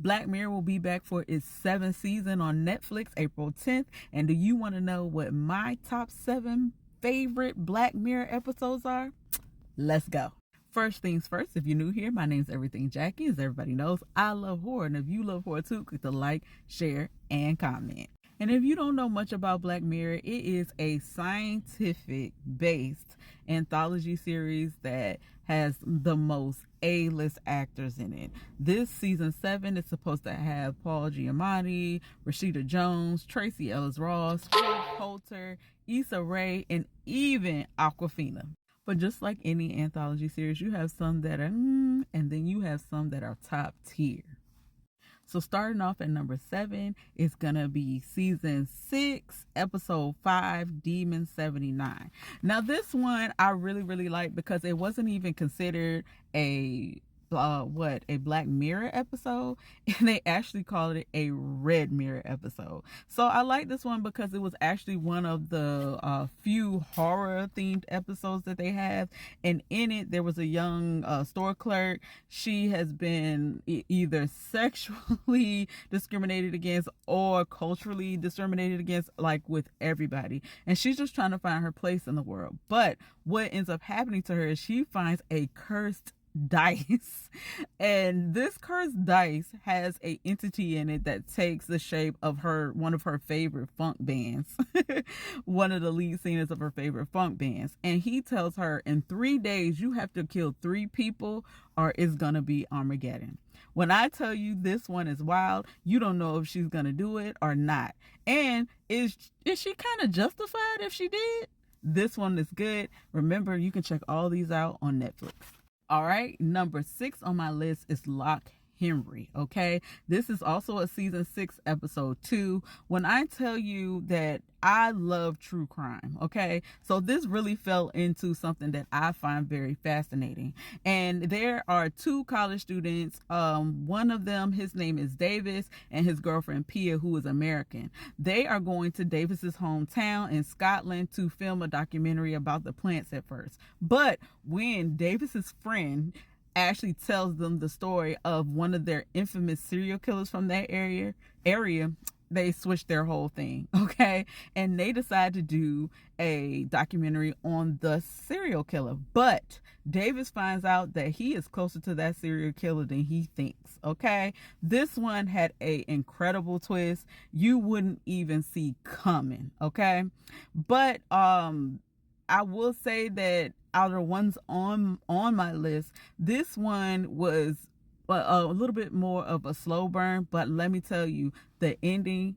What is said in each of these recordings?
Black Mirror will be back for its 7th season on Netflix April 10th. And do you want to know what my top 7 favorite Black Mirror episodes are? Let's go. First things first, if you're new here, my name's Everything Jackie. As everybody knows, I love horror. And if you love horror too, click the like, share, and comment. And if you don't know much about Black Mirror, it is a scientific-based anthology series that has the most A-list actors in it. This season 7 is supposed to have Paul Giamatti, Rashida Jones, Tracy Ellis Ross, Phil Coulter, Issa Rae, and even Awkwafina. But just like any anthology series, you have some that are and then you have some that are top tier. So starting off at number 7 is going to be season 6, episode 5, Demon 79. Now this one I really like because it wasn't even considered a Black Mirror episode, and they actually called it a Red Mirror episode. So I like this one because it was actually one of the few horror themed episodes that they have, and in it there was a young store clerk. She has been either sexually discriminated against or culturally discriminated against, like with everybody, and she's just trying to find her place in the world. But what ends up happening to her is she finds a cursed dice, and this cursed dice has a entity in it that takes the shape of one of her favorite funk bands one of the lead singers of her favorite funk bands, and he tells her in 3 days you have to kill 3 people or it's gonna be Armageddon. When I tell you this one is wild, you don't know if she's gonna do it or not, and is she kind of justified if she did. This one is good. Remember, you can check all these out on Netflix. All right, number 6 on my list is Lock Henry. Okay, this is also a season 6, episode 2. When I tell you that I love true crime, okay, so this really fell into something that I find very fascinating. And there are 2 college students. One of them, his name is Davis, and his girlfriend Pia, who is American. They are going to Davis's hometown in Scotland to film a documentary about the plants at first. But when Davis's friend actually tells them the story of one of their infamous serial killers from that area, they switch their whole thing, okay? And they decide to do a documentary on the serial killer. But Davis finds out that he is closer to that serial killer than he thinks, okay? This one had an incredible twist you wouldn't even see coming, okay? But I will say that out of the ones on my list, this one was a little bit more of a slow burn, but let me tell you, the ending,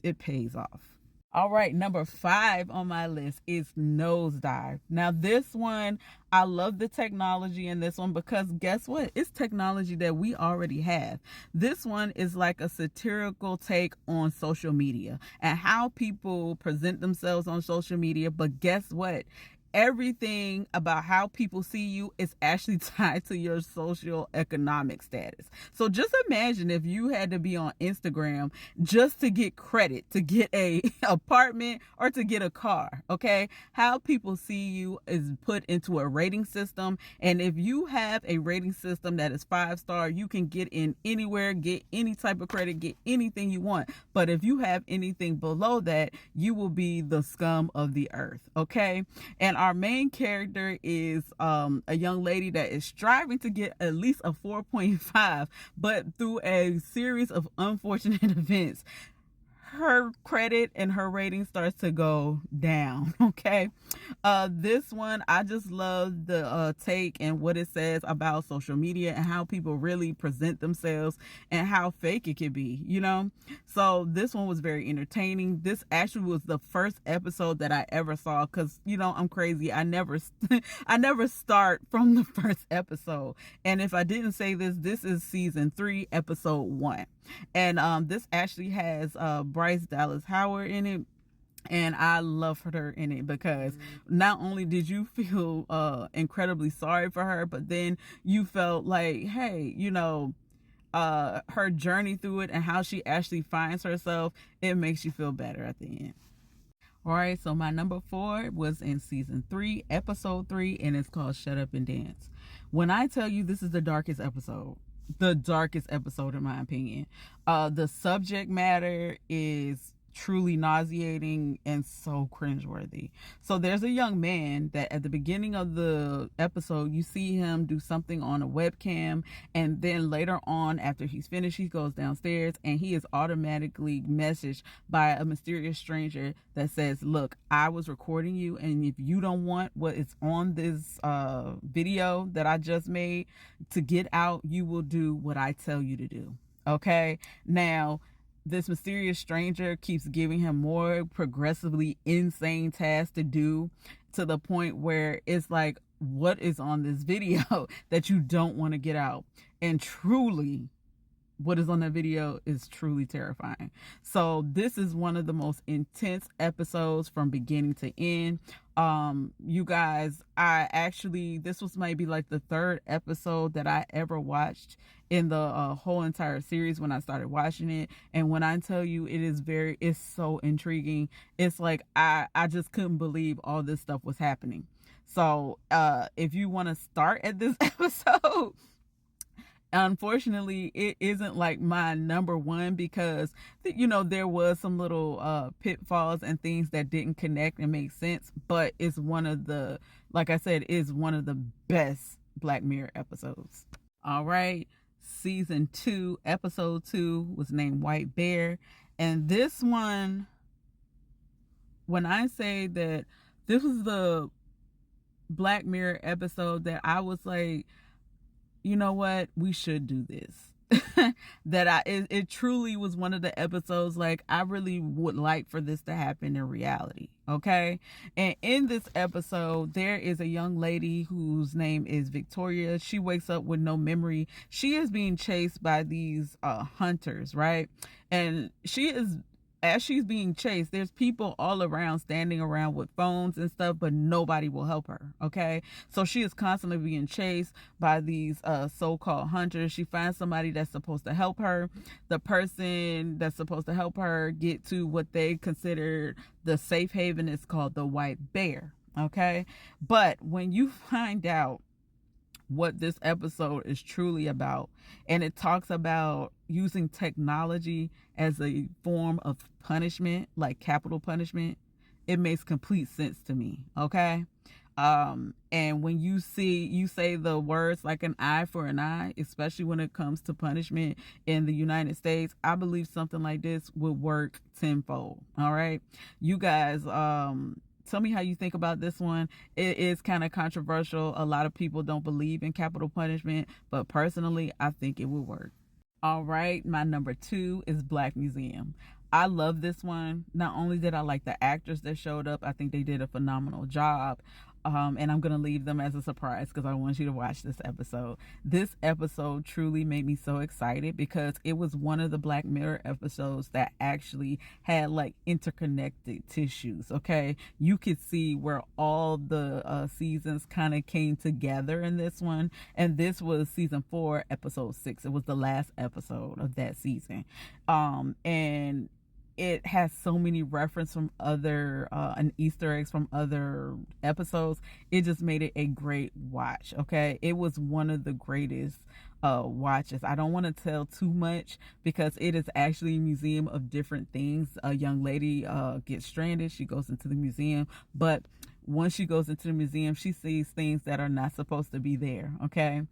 it pays off. All right, number 5 on my list is Nosedive. Now this one, I love the technology in this one because guess what? It's technology that we already have. This one is like a satirical take on social media and how people present themselves on social media. But guess what? Everything about how people see you is actually tied to your social economic status. So just imagine if you had to be on Instagram just to get credit, to get a apartment or to get a car, okay? How people see you is put into a rating system. And if you have a rating system that is 5-star, you can get in anywhere, get any type of credit, get anything you want. But if you have anything below that, you will be the scum of the earth, okay? And our main character is a young lady that is striving to get at least a 4.5, but through a series of unfortunate events, her credit and her rating starts to go down, okay? This one, I just love the take and what it says about social media and how people really present themselves and how fake it can be, you know? So this one was very entertaining. This actually was the first episode that I ever saw because, you know, I'm crazy. I never start from the first episode. And if I didn't say this, this is season 3, episode 1. And this actually has Bryce Dallas Howard in it. And I love her in it because not only did you feel incredibly sorry for her, but then you felt like, hey, you know, her journey through it and how she actually finds herself, it makes you feel better at the end. All right, so my number 4 was in season 3, episode 3, and it's called Shut Up and Dance. When I tell you this is the darkest episode, the darkest episode in my opinion. The subject matter is truly nauseating and so cringeworthy. So there's a young man that at the beginning of the episode you see him do something on a webcam, and then later on after he's finished he goes downstairs and he is automatically messaged by a mysterious stranger that says, look, I was recording you, and if you don't want what is on this video that I just made to get out, you will do what I tell you to do. Okay, now this mysterious stranger keeps giving him more progressively insane tasks to do, to the point where it's like, what is on this video that you don't want to get out? And truly, what is on that video is truly terrifying. So this is one of the most intense episodes from beginning to end. You guys, this was maybe like the third episode that I ever watched in the whole entire series when I started watching it. And when I tell you, it's so intriguing. It's like I just couldn't believe all this stuff was happening. So if you want to start at this episode, unfortunately it isn't like my number one, because there was some little pitfalls and things that didn't connect and make sense, but it's one of the, like I said, is one of the best Black Mirror episodes. All right, season 2 episode 2 was named White Bear, and this one, when I say that this was the Black Mirror episode that I was like, you know what, we should do this. It truly was one of the episodes like I really would like for this to happen in reality. Okay, and in this episode there is a young lady whose name is Victoria. She wakes up with no memory. She is being chased by these hunters, right? And as she's being chased, there's people all around, standing around with phones and stuff, but nobody will help her. Okay, so she is constantly being chased by these so-called hunters. She finds somebody that's supposed to help her. The person that's supposed to help her get to what they consider the safe haven is called the White Bear. Okay, but when you find out what this episode is truly about, and it talks about using technology as a form of punishment, like capital punishment, it makes complete sense to me. Okay, and when you say the words like an eye for an eye, especially when it comes to punishment in the United States, I believe something like this would work tenfold. All right, you guys, tell me how you think about this one. It is kind of controversial. A lot of people don't believe in capital punishment, but personally, I think it would work. All right, my number 2 is Black Museum. I love this one. Not only did I like the actors that showed up, I think they did a phenomenal job. And I'm going to leave them as a surprise because I want you to watch this episode. This episode truly made me so excited because it was one of the Black Mirror episodes that actually had like interconnected tissues. Okay, you could see where all the seasons kind of came together in this one. And this was season 4, episode 6. It was the last episode of that season. And it has so many references from other and Easter eggs from other episodes. It just made it a great watch. Okay, it was one of the greatest watches. I don't want to tell too much because it is actually a museum of different things. A young lady gets stranded. She goes into the museum, but once she goes into the museum, she sees things that are not supposed to be there. Okay,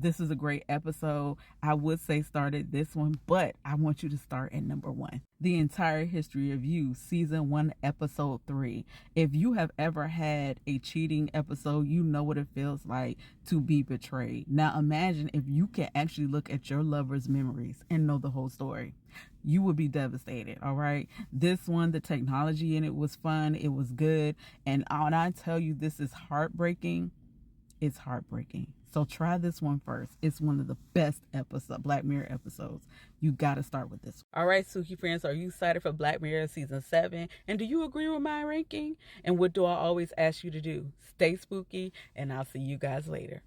this is a great episode. I would say start at this one, but I want you to start at number 1. The Entire History of You, season 1, episode 3. If you have ever had a cheating episode, you know what it feels like to be betrayed. Now imagine if you can actually look at your lover's memories and know the whole story. You would be devastated. All right, this one, the technology in it was fun, it was good, and when I tell you this is heartbreaking, it's heartbreaking. So try this one first. It's one of the best Black Mirror episodes. You got to start with this. All right, Suki friends, are you excited for Black Mirror season 7? And do you agree with my ranking? And what do I always ask you to do? Stay spooky, and I'll see you guys later.